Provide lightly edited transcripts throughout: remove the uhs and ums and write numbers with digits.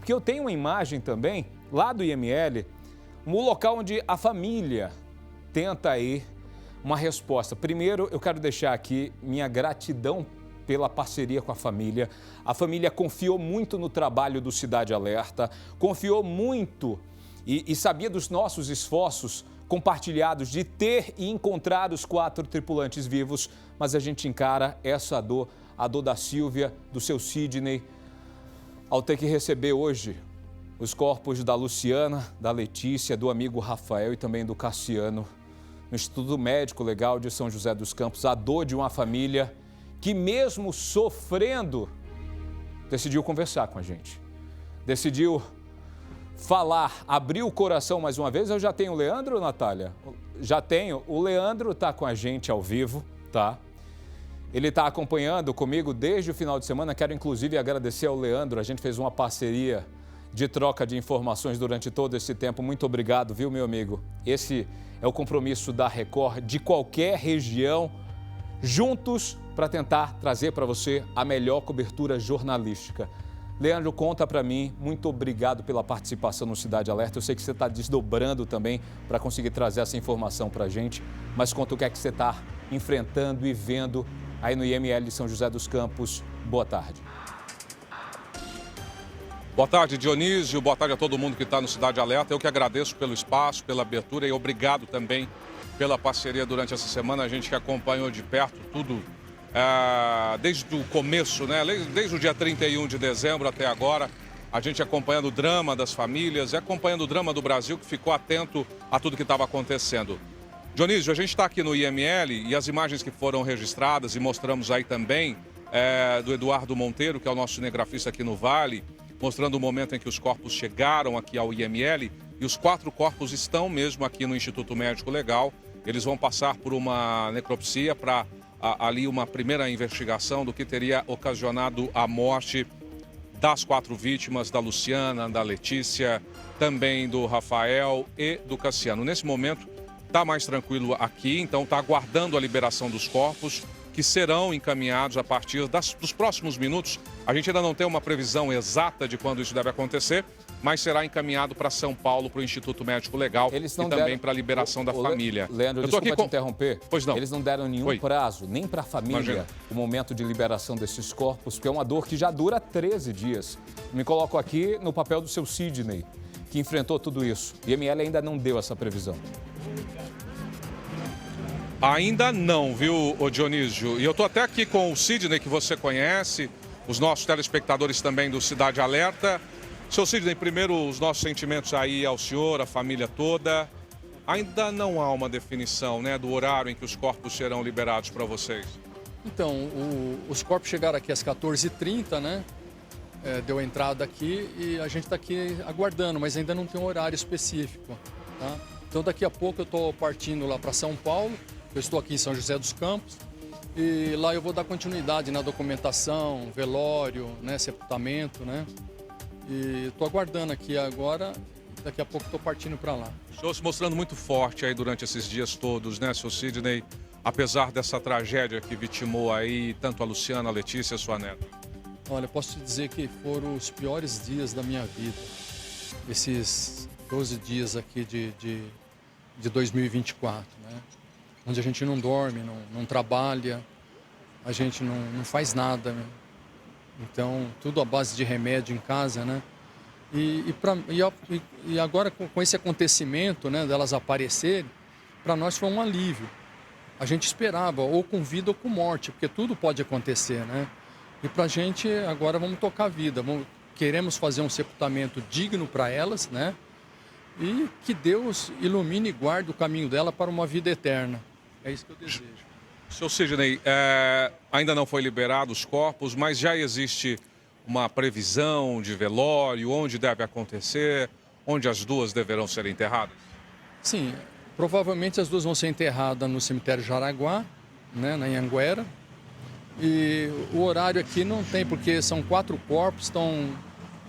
porque eu tenho uma imagem também, lá do IML, um local onde a família tenta aí uma resposta. Primeiro, eu quero deixar aqui minha gratidão pela parceria com a família. A família confiou muito no trabalho do Cidade Alerta, confiou muito e sabia dos nossos esforços compartilhados de ter e encontrar os 4 tripulantes vivos, mas a gente encara essa dor, a dor da Sílvia, do seu Sidney, ao ter que receber hoje os corpos da Luciana, da Letícia, do amigo Rafael e também do Cassiano, no Instituto Médico Legal de São José dos Campos, a dor de uma família que mesmo sofrendo, decidiu conversar com a gente, decidiu falar, abrir o coração mais uma vez. Eu já tenho o Leandro, Natália? Já tenho. O Leandro está com a gente ao vivo, tá? Ele está acompanhando comigo desde o final de semana. Quero, inclusive, agradecer ao Leandro. A gente fez uma parceria de troca de informações durante todo esse tempo. Muito obrigado, viu, meu amigo? Esse é o compromisso da Record, de qualquer região, juntos para tentar trazer para você a melhor cobertura jornalística. Leandro, conta para mim, muito obrigado pela participação no Cidade Alerta. Eu sei que você está desdobrando também para conseguir trazer essa informação para a gente, mas conta o que é que você está enfrentando e vendo aí no IML de São José dos Campos. Boa tarde. Boa tarde, Dionísio. Boa tarde a todo mundo que está no Cidade Alerta. Eu que agradeço pelo espaço, pela abertura e obrigado também pela parceria durante essa semana. A gente que acompanhou de perto tudo desde o começo, né? Desde o dia 31 de dezembro até agora, a gente acompanhando o drama das famílias e acompanhando o drama do Brasil, que ficou atento a tudo que estava acontecendo. Dionísio, a gente está aqui no IML e as imagens que foram registradas e mostramos aí também do Eduardo Monteiro, que é o nosso cinegrafista aqui no Vale, mostrando o momento em que os corpos chegaram aqui ao IML e os 4 corpos estão mesmo aqui no Instituto Médico Legal. Eles vão passar por uma necropsia para ali uma primeira investigação do que teria ocasionado a morte das 4 vítimas, da Luciana, da Letícia, também do Rafael e do Cassiano. Nesse momento está mais tranquilo aqui, então está aguardando a liberação dos corpos, que serão encaminhados a partir dos próximos minutos. A gente ainda não tem uma previsão exata de quando isso deve acontecer, mas será encaminhado para São Paulo, para o Instituto Médico Legal e também para a liberação da família. Leandro, desculpa te interromper. Pois não. Eles não deram nenhum prazo, nem para a família, o momento de liberação desses corpos, porque é uma dor que já dura 13 dias. Me coloco aqui no papel do seu Sidney, que enfrentou tudo isso. E IML ainda não deu essa previsão. Ainda não, viu, Dionísio? E eu estou até aqui com o Sidney, que você conhece, os nossos telespectadores também do Cidade Alerta. Seu Sidney, primeiro os nossos sentimentos aí ao senhor, à família toda. Ainda não há uma definição, né, do horário em que os corpos serão liberados para vocês. Então, os corpos chegaram aqui às 14h30, né? Deu a entrada aqui e a gente está aqui aguardando, mas ainda não tem um horário específico, tá? Então daqui a pouco eu estou partindo lá para São Paulo. Eu estou aqui em São José dos Campos e lá eu vou dar continuidade na documentação, velório, né, sepultamento, né? E estou aguardando aqui agora, daqui a pouco estou partindo para lá. O senhor se mostrando muito forte aí durante esses dias todos, né, seu Sidney? Apesar dessa tragédia que vitimou aí tanto a Luciana, a Letícia e a sua neta. Olha, posso te dizer que foram os piores dias da minha vida. Esses 12 dias aqui de 2024, né? Onde a gente não dorme, não trabalha, a gente não faz nada, né? Então, tudo à base de remédio em casa, né? E agora, com esse acontecimento, né, delas aparecerem, para nós foi um alívio. A gente esperava, ou com vida ou com morte, porque tudo pode acontecer, né? E para a gente, agora vamos tocar a vida, queremos fazer um sepultamento digno para elas, né? E que Deus ilumine e guarde o caminho dela para uma vida eterna. É isso que eu desejo. Seu Sidney, ainda não foi liberado os corpos, mas já existe uma previsão de velório, onde deve acontecer, onde as duas deverão ser enterradas? Sim, provavelmente as duas vão ser enterradas no cemitério Jaraguá, né, na Anhanguera. E o horário aqui não tem, porque são 4 corpos, estão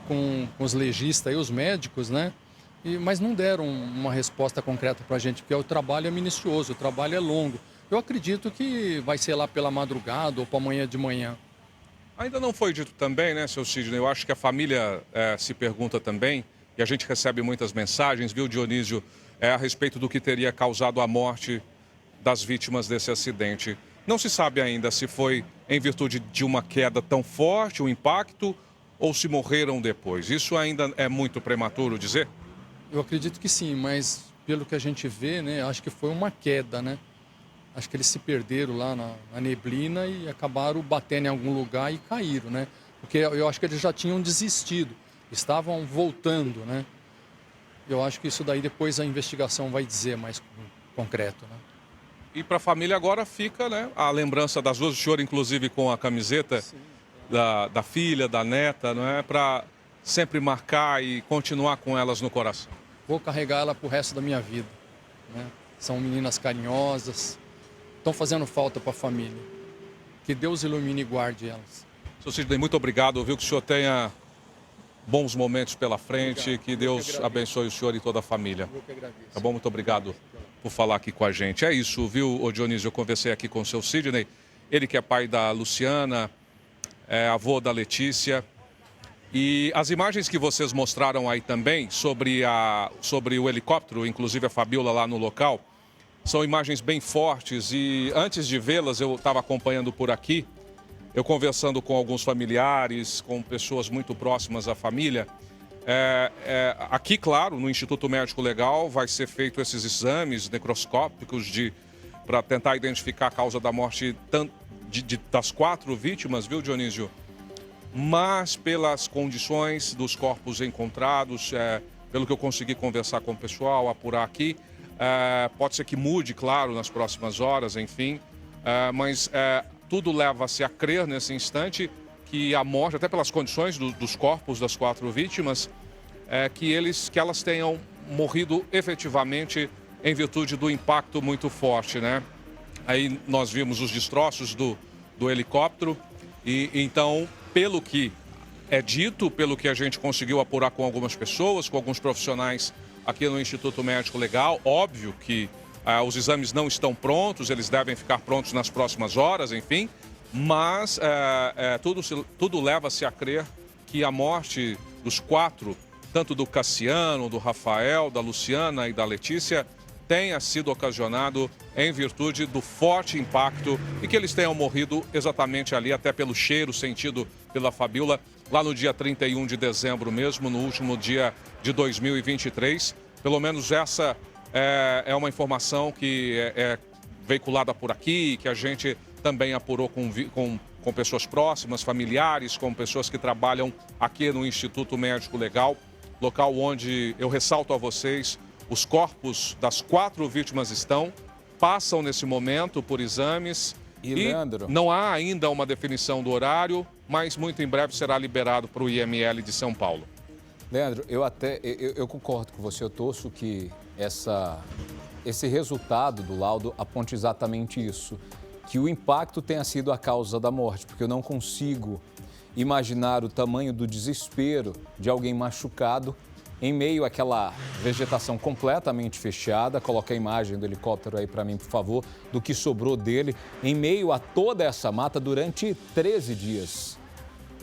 com os legistas e os médicos, né? Mas não deram uma resposta concreta para a gente, porque o trabalho é minucioso, o trabalho é longo. Eu acredito que vai ser lá pela madrugada ou para amanhã de manhã. Ainda não foi dito também, né, seu Sidney? Eu acho que a família se pergunta também, e a gente recebe muitas mensagens, viu, Dionísio, a respeito do que teria causado a morte das vítimas desse acidente. Não se sabe ainda se foi em virtude de uma queda tão forte, um impacto, ou se morreram depois. Isso ainda é muito prematuro dizer? Eu acredito que sim, mas pelo que a gente vê, né, acho que foi uma queda, né? Acho que eles se perderam lá na neblina e acabaram batendo em algum lugar e caíram, né? Porque eu acho que eles já tinham desistido, estavam voltando, né? Eu acho que isso daí depois a investigação vai dizer mais concreto, né? E para a família agora fica, né, a lembrança das duas, o senhor inclusive com a camiseta da filha, da neta, não é? Para sempre marcar e continuar com elas no coração. Vou carregar ela pro resto da minha vida, né? São meninas carinhosas, estão fazendo falta para a família. Que Deus ilumine e guarde elas. Seu Sidney, muito obrigado, viu? Que o senhor tenha bons momentos pela frente, obrigado. Que Deus abençoe o senhor e toda a família. Eu que agradeço. Tá bom? Muito obrigado por falar aqui com a gente. É isso, viu, ô Dionísio? Eu conversei aqui com o seu Sidney, ele que é pai da Luciana, avô da Letícia. E as imagens que vocês mostraram aí também sobre o helicóptero, inclusive a Fabiola lá no local, são imagens bem fortes e antes de vê-las eu estava acompanhando por aqui, eu conversando com alguns familiares, com pessoas muito próximas à família. Aqui, claro, no Instituto Médico Legal vai ser feito esses exames necroscópicos para tentar identificar a causa da morte das 4 vítimas, viu, Dionísio? Mas pelas condições dos corpos encontrados, pelo que eu consegui conversar com o pessoal, apurar aqui, pode ser que mude, claro, nas próximas horas, enfim, mas tudo leva-se a crer nesse instante que a morte, até pelas condições dos corpos das 4 vítimas, que elas tenham morrido efetivamente em virtude do impacto muito forte, né? Aí nós vimos os destroços do helicóptero e então, pelo que é dito, pelo que a gente conseguiu apurar com algumas pessoas, com alguns profissionais aqui no Instituto Médico Legal, óbvio que os exames não estão prontos, eles devem ficar prontos nas próximas horas, enfim, mas tudo leva-se a crer que a morte dos 4, tanto do Cassiano, do Rafael, da Luciana e da Letícia, tenha sido ocasionado em virtude do forte impacto e que eles tenham morrido exatamente ali, até pelo cheiro sentido pela Fabiola, lá no dia 31 de dezembro mesmo, no último dia de 2023. Pelo menos essa é uma informação que é veiculada por aqui, que a gente também apurou com pessoas próximas, familiares, com pessoas que trabalham aqui no Instituto Médico Legal, local onde eu ressalto a vocês, os corpos das 4 vítimas passam nesse momento por exames e Leandro, não há ainda uma definição do horário, mas muito em breve será liberado para o IML de São Paulo. Leandro, eu concordo com você, eu torço que esse resultado do laudo aponte exatamente isso, que o impacto tenha sido a causa da morte, porque eu não consigo imaginar o tamanho do desespero de alguém machucado em meio àquela vegetação completamente fechada. Coloca a imagem do helicóptero aí para mim, por favor, do que sobrou dele, em meio a toda essa mata durante 13 dias.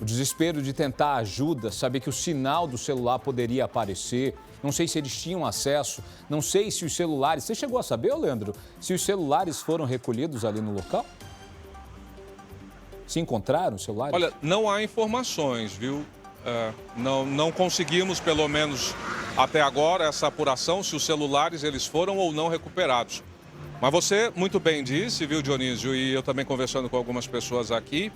O desespero de tentar ajuda, saber que o sinal do celular poderia aparecer, não sei se eles tinham acesso, não sei se os celulares... Você chegou a saber, Leandro, se os celulares foram recolhidos ali no local? Se encontraram os celulares? Olha, não há informações, viu? Não conseguimos, pelo menos até agora, essa apuração se os celulares eles foram ou não recuperados. Mas você muito bem disse, viu, Dionísio, e eu também conversando com algumas pessoas aqui,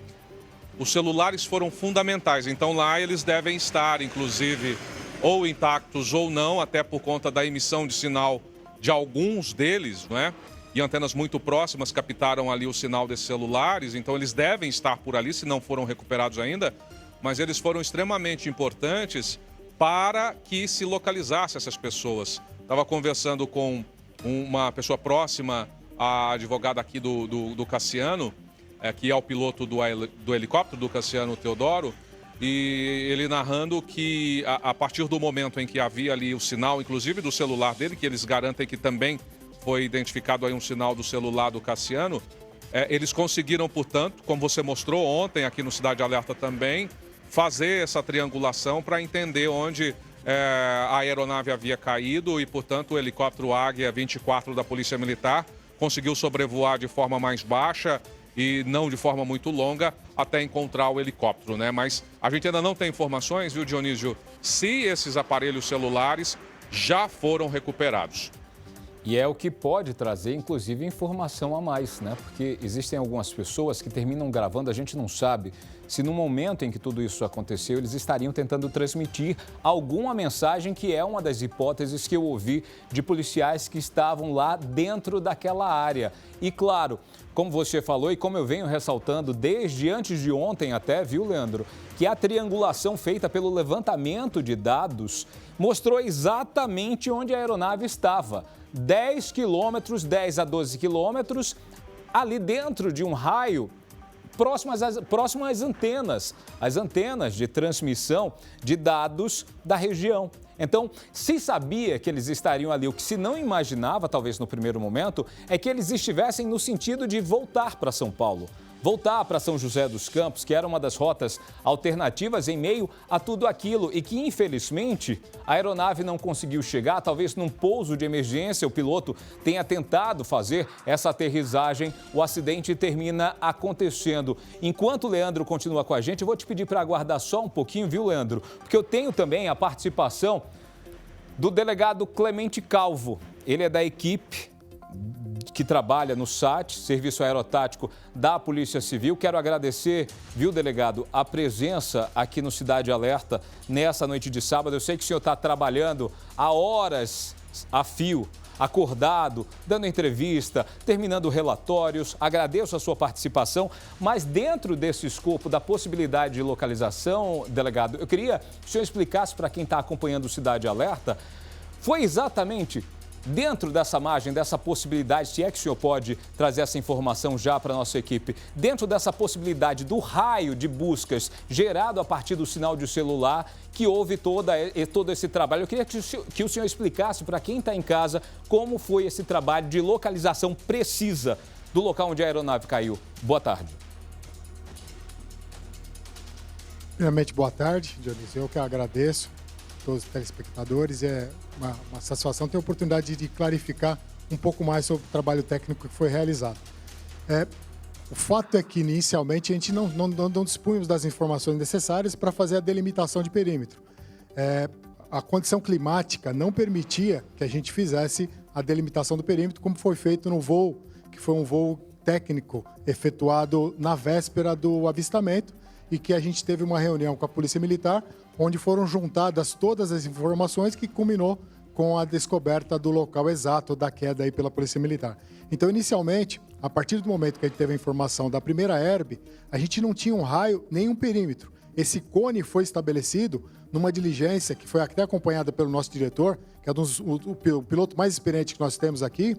os celulares foram fundamentais. Então lá eles devem estar, inclusive, ou intactos ou não, até por conta da emissão de sinal de alguns deles, não é? E antenas muito próximas captaram ali o sinal desses celulares, então eles devem estar por ali, se não foram recuperados ainda. Mas eles foram extremamente importantes para que se localizasse essas pessoas. Estava conversando com uma pessoa próxima, a advogada aqui do Cassiano, que é o piloto do helicóptero, do Cassiano Teodoro, e ele narrando que a partir do momento em que havia ali o sinal, inclusive do celular dele, que eles garantem que também foi identificado aí um sinal do celular do Cassiano, Eles conseguiram, portanto, como você mostrou ontem aqui no Cidade Alerta também, fazer essa triangulação para entender onde a aeronave havia caído e, portanto, o helicóptero Águia 24 da Polícia Militar conseguiu sobrevoar de forma mais baixa e não de forma muito longa até encontrar o helicóptero, né? Mas a gente ainda não tem informações, viu, Dionísio, se esses aparelhos celulares já foram recuperados. E é o que pode trazer, inclusive, informação a mais, né? Porque existem algumas pessoas que terminam gravando, a gente não sabe se no momento em que tudo isso aconteceu, eles estariam tentando transmitir alguma mensagem, que é uma das hipóteses que eu ouvi de policiais que estavam lá dentro daquela área. E claro, como você falou e como eu venho ressaltando desde antes de ontem até, viu, Leandro, que a triangulação feita pelo levantamento de dados mostrou exatamente onde a aeronave estava. 10 quilômetros, 10 a 12 quilômetros, ali dentro de um raio próximo às antenas, as antenas de transmissão de dados da região. Então, se sabia que eles estariam ali, o que se não imaginava, talvez no primeiro momento, é que eles estivessem no sentido de voltar para São Paulo. Voltar para São José dos Campos, que era uma das rotas alternativas em meio a tudo aquilo e que, infelizmente, a aeronave não conseguiu chegar. Talvez num pouso de emergência o piloto tenha tentado fazer essa aterrissagem. O acidente termina acontecendo. Enquanto o Leandro continua com a gente, eu vou te pedir para aguardar só um pouquinho, viu, Leandro? Porque eu tenho também a participação do delegado Clemente Calvo. Ele é da equipe que trabalha no SAT, Serviço Aerotático da Polícia Civil. Quero agradecer, viu, delegado, a presença aqui no Cidade Alerta nessa noite de sábado. Eu sei que o senhor está trabalhando há horas a fio, acordado, dando entrevista, terminando relatórios. Agradeço a sua participação, mas dentro desse escopo da possibilidade de localização, delegado, eu queria que o senhor explicasse para quem está acompanhando o Cidade Alerta, foi exatamente dentro dessa margem, dessa possibilidade, se é que o senhor pode trazer essa informação já para a nossa equipe, dentro dessa possibilidade do raio de buscas gerado a partir do sinal de celular, que houve todo esse trabalho. Eu queria que o senhor explicasse para quem está em casa como foi esse trabalho de localização precisa do local onde a aeronave caiu. Boa tarde. Primeiramente, boa tarde, Dionísio. Eu que agradeço a todos os telespectadores. É uma satisfação ter a oportunidade de clarificar um pouco mais sobre o trabalho técnico que foi realizado. O fato é que, inicialmente, a gente não dispunhamos das informações necessárias para fazer a delimitação de perímetro. A condição climática não permitia que a gente fizesse a delimitação do perímetro, como foi feito no voo, que foi um voo técnico efetuado na véspera do avistamento, e que a gente teve uma reunião com a Polícia Militar, onde foram juntadas todas as informações que culminou com a descoberta do local exato da queda aí pela Polícia Militar. Então, inicialmente, a partir do momento que a gente teve a informação da primeira herb, a gente não tinha um raio nem um perímetro. Esse cone foi estabelecido numa diligência que foi até acompanhada pelo nosso diretor, que é o piloto mais experiente que nós temos aqui,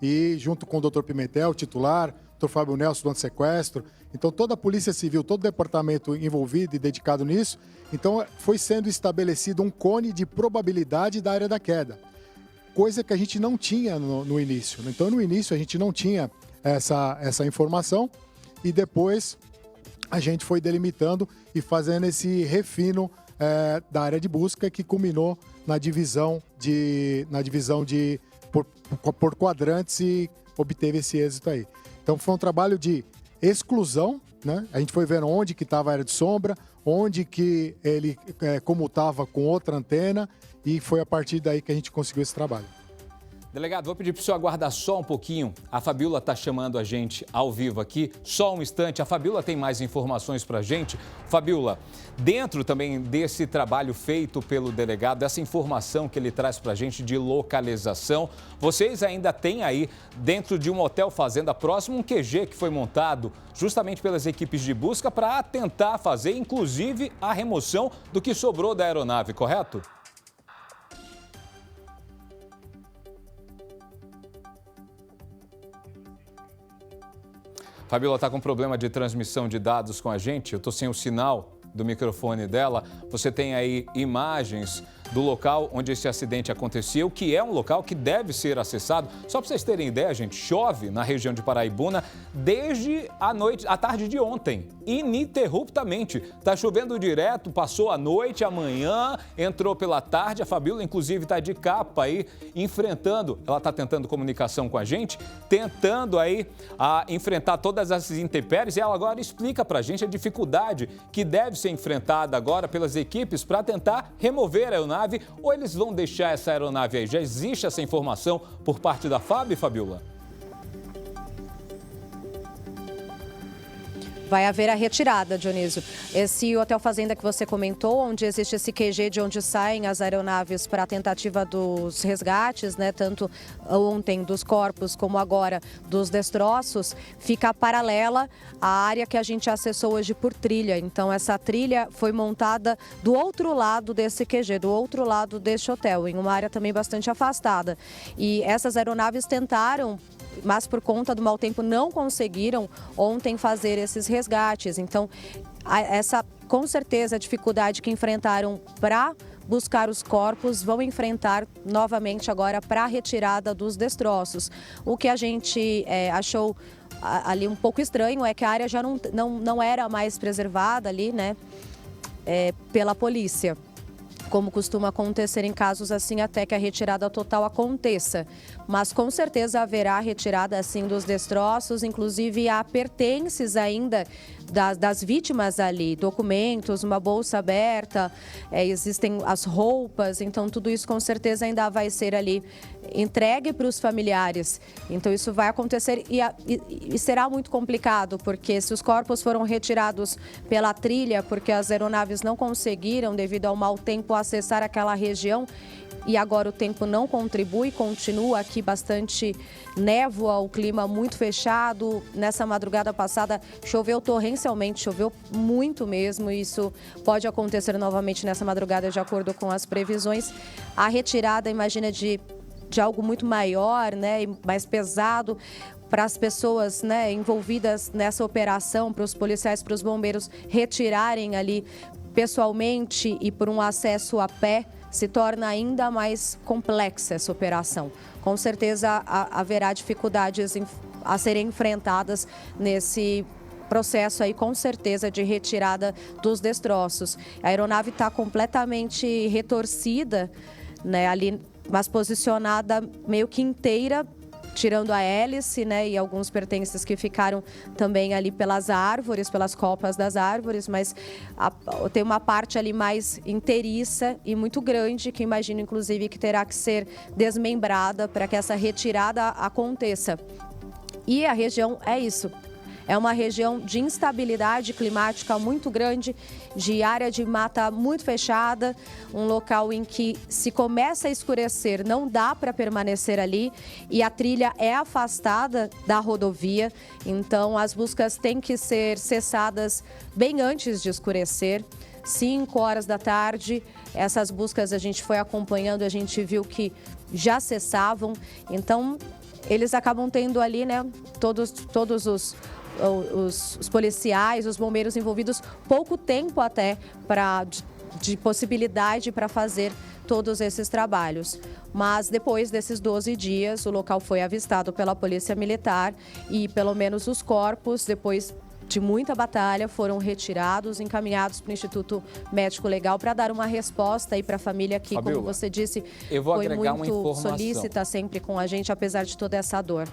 e junto com o Dr. Pimentel, titular, Dr. Fábio Nelson do antissequestro. Então, toda a Polícia Civil, todo o departamento envolvido e dedicado nisso. Então, foi sendo estabelecido um cone de probabilidade da área da queda, coisa que a gente não tinha no início. Então, no início, a gente não tinha essa informação e depois a gente foi delimitando e fazendo esse refino da área de busca, que culminou na divisão por quadrantes e obteve esse êxito aí. Então, foi um trabalho de exclusão, né? A gente foi vendo onde que estava a área de sombra, onde que ele comutava com outra antena, e foi a partir daí que a gente conseguiu esse trabalho. Delegado, vou pedir para o senhor aguardar só um pouquinho. A Fabiola está chamando a gente ao vivo aqui. Só um instante. A Fabiola tem mais informações para a gente. Fabiola, dentro também desse trabalho feito pelo delegado, dessa informação que ele traz para a gente de localização, vocês ainda têm aí, dentro de um hotel fazenda próximo, um QG que foi montado justamente pelas equipes de busca para tentar fazer, inclusive, a remoção do que sobrou da aeronave, correto? Fabiola está com problema de transmissão de dados com a gente. Eu estou sem o sinal do microfone dela. Você tem aí imagens do local onde esse acidente aconteceu, que é um local que deve ser acessado. Só para vocês terem ideia, gente, chove na região de Paraibuna desde a tarde de ontem, ininterruptamente. Está chovendo direto, passou a noite, amanhã, entrou pela tarde. A Fabíola, inclusive, está de capa aí, enfrentando, ela está tentando comunicação com a gente, tentando aí enfrentar todas essas intempéries, e ela agora explica para a gente a dificuldade que deve ser enfrentada agora pelas equipes para tentar remover a aeronave, ou eles vão deixar essa aeronave aí? Já existe essa informação por parte da FAB, Fabíola? Vai haver a retirada, Dionísio. Esse Hotel Fazenda que você comentou, onde existe esse QG de onde saem as aeronaves para a tentativa dos resgates, né, tanto ontem dos corpos como agora dos destroços, fica paralela à área que a gente acessou hoje por trilha. Então, essa trilha foi montada do outro lado desse QG, do outro lado deste hotel, em uma área também bastante afastada. E essas aeronaves tentaram, mas por conta do mau tempo não conseguiram ontem fazer esses resgates. Então, essa, com certeza, a dificuldade que enfrentaram para buscar os corpos, vão enfrentar novamente agora para a retirada dos destroços. O que a gente achou ali um pouco estranho é que a área já não era mais preservada ali, né, pela polícia, como costuma acontecer em casos assim, até que a retirada total aconteça. Mas com certeza haverá retirada assim dos destroços, inclusive há pertences ainda das vítimas ali, documentos, uma bolsa aberta, existem as roupas, então tudo isso com certeza ainda vai ser ali entregue para os familiares. Então isso vai acontecer e será muito complicado, porque se os corpos foram retirados pela trilha, porque as aeronaves não conseguiram, devido ao mau tempo, acessar aquela região, e agora o tempo não contribui, continua aqui bastante névoa, o clima muito fechado. Nessa madrugada passada choveu torrencialmente, choveu muito mesmo, e isso pode acontecer novamente nessa madrugada de acordo com as previsões. A retirada, imagina, de algo muito maior, né, e mais pesado para as pessoas, né, envolvidas nessa operação, para os policiais, para os bombeiros retirarem ali pessoalmente e por um acesso a pé, se torna ainda mais complexa essa operação. Com certeza haverá dificuldades a serem enfrentadas nesse processo aí, com certeza, de retirada dos destroços. A aeronave está completamente retorcida, né, ali, mas posicionada meio que inteira, tirando a hélice, né, e alguns pertences que ficaram também ali pelas árvores, pelas copas das árvores, mas tem uma parte ali mais inteiriça e muito grande, que imagino, inclusive, que terá que ser desmembrada para que essa retirada aconteça. E a região é isso. É uma região de instabilidade climática muito grande, de área de mata muito fechada, um local em que se começa a escurecer, não dá para permanecer ali, e a trilha é afastada da rodovia, então as buscas têm que ser cessadas bem antes de escurecer. 5 horas da tarde, essas buscas a gente foi acompanhando, a gente viu que já cessavam, então eles acabam tendo ali, né, todos os policiais, os bombeiros envolvidos, pouco tempo até de possibilidade para fazer todos esses trabalhos. Mas depois desses 12 dias, o local foi avistado pela Polícia Militar e pelo menos os corpos, depois de muita batalha, foram retirados, encaminhados para o Instituto Médico Legal para dar uma resposta aí para a família que, Fabíola, como você disse, foi muito solícita sempre com a gente, apesar de toda essa dor.